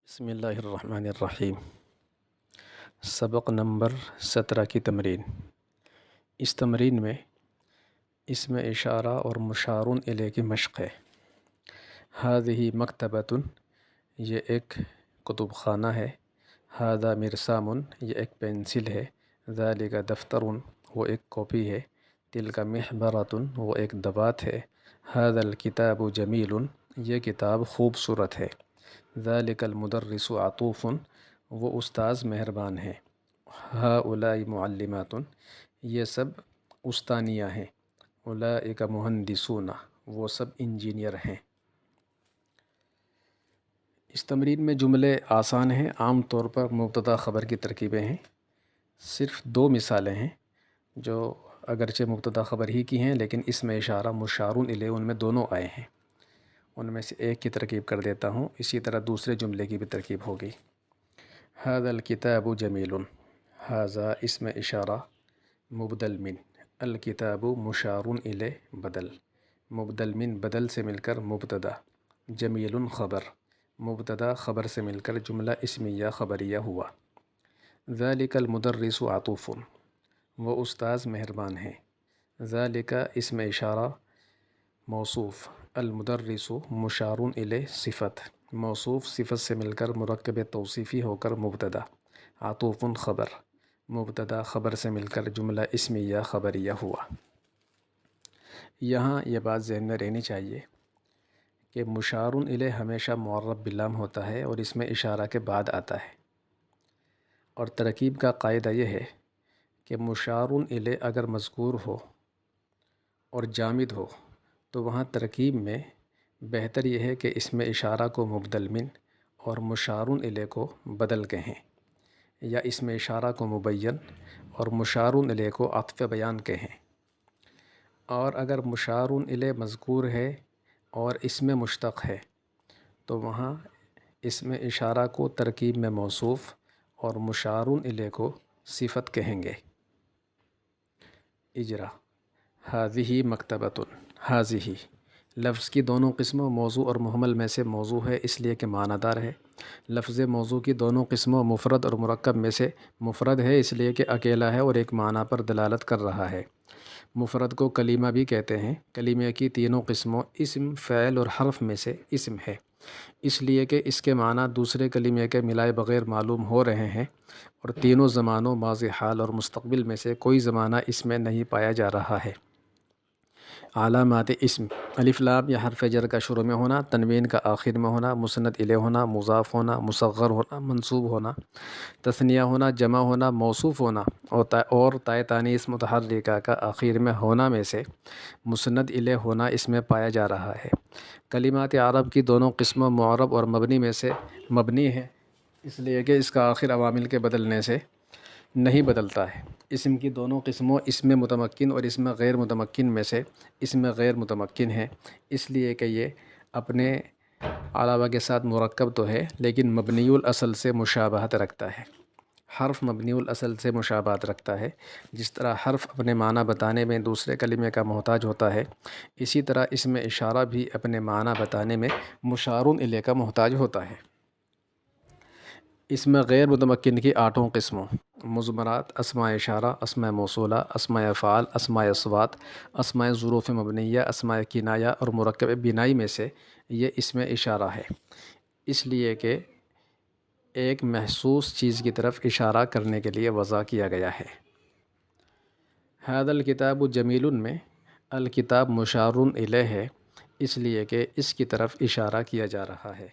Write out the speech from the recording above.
بسم اللہ الرحمن الرحیم۔ سبق نمبر 17 کی تمرین۔ اس تمرین میں اسم اشارہ اور مشار الیہ کی مشق ہے۔ ھذہ مکتبۃ، یہ ایک کتب خانہ ہے۔ ھذا مرسام، یہ ایک پینسل ہے۔ ذالک دفتر، وہ ایک کاپی ہے۔ تلک محبرۃ، وہ ایک دوات ہے۔ ھذا الکتاب جمیل، یہ کتاب خوبصورت ہے۔ ذالک المدرس عطوف، وہ استاذ مہربان ہے۔ ھؤلاء معلمات، یہ سب استانیہ ہیں۔ اولئک مہندسون، وہ سب انجینئر ہیں۔ اس تمرین میں جملے آسان ہیں، عام طور پر مبتدا خبر کی ترکیبیں ہیں۔ صرف 2 مثالیں ہیں جو اگرچہ مبتدا خبر ہی کی ہیں لیکن اسم اشارہ مشار الیہ ان میں دونوں آئے ہیں۔ ان میں سے ایک کی ترکیب کر دیتا ہوں، اسی طرح دوسرے جملے کی بھی ترکیب ہوگی۔ ھذا الکتاب جمیل، ھذا اسم اشارہ مبدل من، الکتاب مشار الیہ بدل، مبدل من بدل سے مل کر مبتدا، جمیل خبر، مبتدا خبر سے مل کر جملہ اسمیہ خبریہ ہوا۔ ذالک المدرس عطوف، وہ استاذ مہربان ہیں۔ ذالک اسم اشارہ موصوف، المدرس مشار الیہ صفت، موصوف صفت سے مل کر مرکب توصیفی ہو کر مبتدا، عطوف خبر، مبتدا خبر سے مل کر جملہ اسمیہ خبریہ ہوا۔ یہاں یہ بات ذہن میں رہنی چاہیے کہ مشار الیہ ہمیشہ معرب باللام ہوتا ہے اور اسم اشارہ کے بعد آتا ہے، اور ترکیب کا قاعدہ یہ ہے کہ مشار الیہ اگر مذکور ہو اور جامد ہو تو وہاں ترکیب میں بہتر یہ ہے کہ اسم اشارہ کو مبدل من اور مشار الیہ کو بدل کہیں، یا اسم اشارہ کو مبین اور مشار الیہ کو عطف بیان کہیں۔ اور اگر مشار الیہ مذکور ہے اور اسم مشتق ہے تو وہاں اسم اشارہ کو ترکیب میں موصوف اور مشار الیہ کو صفت کہیں گے۔ اجرا۔ ھذہ مکتبۃ، ھذہ لفظ کی دونوں قسموں موضوع اور مہمل میں سے موضوع ہے اس لیے کہ معنی دار ہے۔ لفظ موضوع کی دونوں قسموں مفرد اور مرکب میں سے مفرد ہے اس لیے کہ اکیلا ہے اور ایک معنی پر دلالت کر رہا ہے۔ مفرد کو کلمہ بھی کہتے ہیں۔ کلمہ کی تینوں قسموں اسم، فعل اور حرف میں سے اسم ہے، اس لیے کہ اس کے معنی دوسرے کلمے کے ملائے بغیر معلوم ہو رہے ہیں، اور تینوں زمانوں ماضی، حال اور مستقبل میں سے کوئی زمانہ اس میں نہیں پایا جا رہا ہے۔ علامات اسم: الف لام یا حرف جر کا شروع میں ہونا، تنوین کا آخر میں ہونا، مسند الیہ ہونا، مضاف ہونا، مصغر ہونا، منصوب ہونا، تثنیہ ہونا، جمع ہونا، موصوف ہونا، اور تائے تانیث متحرکہ کا آخر میں ہونا میں سے مسند الیہ ہونا اس میں پایا جا رہا ہے۔ کلمات عرب کی دونوں قسموں معرب اور مبنی میں سے مبنی ہے اس لیے کہ اس کا آخر عوامل کے بدلنے سے نہیں بدلتا ہے۔ اسم کی دونوں قسموں اسم متمکن اور اسم غیر متمکن میں سے اسم غیر متمکن ہے، اس لیے کہ یہ اپنے علاوہ کے ساتھ مرکب تو ہے لیکن مبنی الاصل سے مشابہت رکھتا ہے۔ حرف مبنی الاصل سے مشابہت رکھتا ہے، جس طرح حرف اپنے معنی بتانے میں دوسرے کلمے کا محتاج ہوتا ہے، اسی طرح اسم اشارہ بھی اپنے معنی بتانے میں مشار الیہ کا محتاج ہوتا ہے۔ اسم غیر متمکن کی 8 قسموں: مضمرات، اسماء اشارہ، اسماء موصولہ، اسماء افعال، اسماء اصوات، اسماء ظروف مبنیہ، اسماء کنایہ اور مرکب بنائی میں سے یہ اسم اشارہ ہے، اس لیے کہ ایک محسوس چیز کی طرف اشارہ کرنے کے لیے وضع کیا گیا ہے۔ ھذا الکتاب جمیل میں الکتاب مشار الیہ ہے، اس لیے کہ اس کی طرف اشارہ کیا جا رہا ہے۔